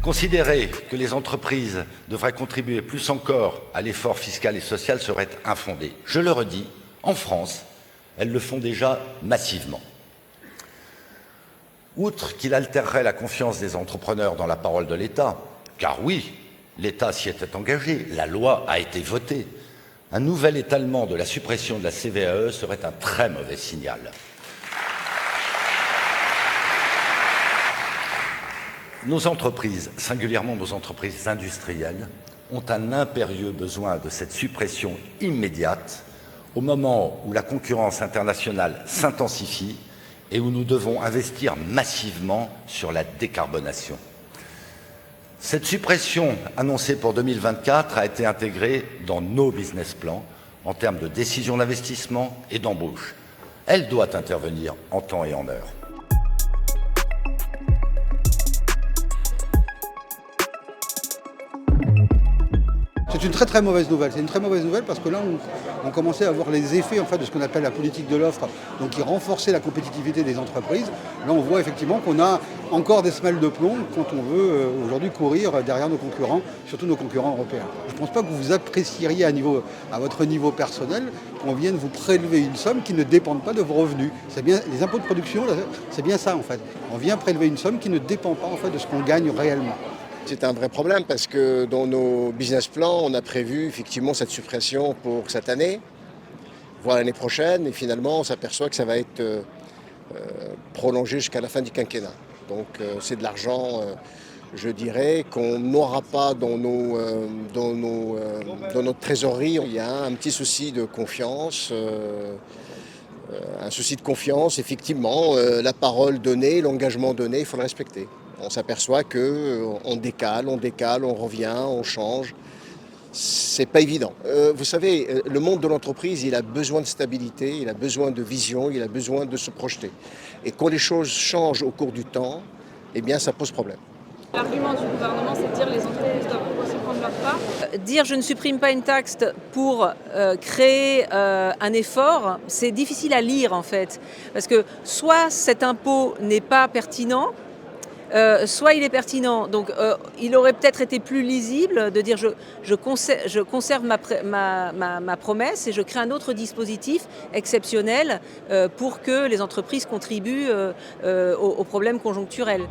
Considérer que les entreprises devraient contribuer plus encore à l'effort fiscal et social serait infondé. Je le redis, en France, elles le font déjà massivement. Outre qu'il altérerait la confiance des entrepreneurs dans la parole de l'État, car oui, l'État s'y était engagé, la loi a été votée, un nouvel étalement de la suppression de la CVAE serait un très mauvais signal. Nos entreprises, singulièrement nos entreprises industrielles, ont un impérieux besoin de cette suppression immédiate au moment où la concurrence internationale s'intensifie et où nous devons investir massivement sur la décarbonation. Cette suppression annoncée pour 2024 a été intégrée dans nos business plans en termes de décision d'investissement et d'embauche. Elle doit intervenir en temps et en heure. C'est une très très mauvaise nouvelle. C'est une très mauvaise nouvelle parce que là, on commençait à voir les effets en fait, de ce qu'on appelle la politique de l'offre, donc qui renforçait la compétitivité des entreprises. Là, on voit effectivement qu'on a encore des semelles de plomb quand on veut aujourd'hui courir derrière nos concurrents, surtout nos concurrents européens. Je ne pense pas que vous apprécieriez à votre niveau personnel qu'on vienne vous prélever une somme qui ne dépend pas de vos revenus. C'est bien, les impôts de production, c'est bien ça en fait. On vient prélever une somme qui ne dépend pas en fait, de ce qu'on gagne réellement. C'est un vrai problème parce que dans nos business plans, on a prévu effectivement cette suppression pour cette année, voire l'année prochaine, et finalement on s'aperçoit que ça va être prolongé jusqu'à la fin du quinquennat. Donc c'est de l'argent, je dirais, qu'on n'aura pas dans notre trésorerie. Il y a un petit souci de confiance. Un souci de confiance, effectivement, la parole donnée, l'engagement donné, il faut le respecter. On s'aperçoit qu'on décale, on revient, on change. C'est pas évident. Vous savez, le monde de l'entreprise, il a besoin de stabilité, il a besoin de vision, il a besoin de se projeter. Et quand les choses changent au cours du temps, eh bien, ça pose problème. L'argument du gouvernement, c'est de dire les entreprises doivent aussi prendre leur part. Dire je ne supprime pas une taxe pour créer un effort, c'est difficile à lire en fait. Parce que soit cet impôt n'est pas pertinent, soit il est pertinent. Donc il aurait peut-être été plus lisible de dire je conserve ma promesse et je crée un autre dispositif exceptionnel pour que les entreprises contribuent aux problèmes conjoncturels.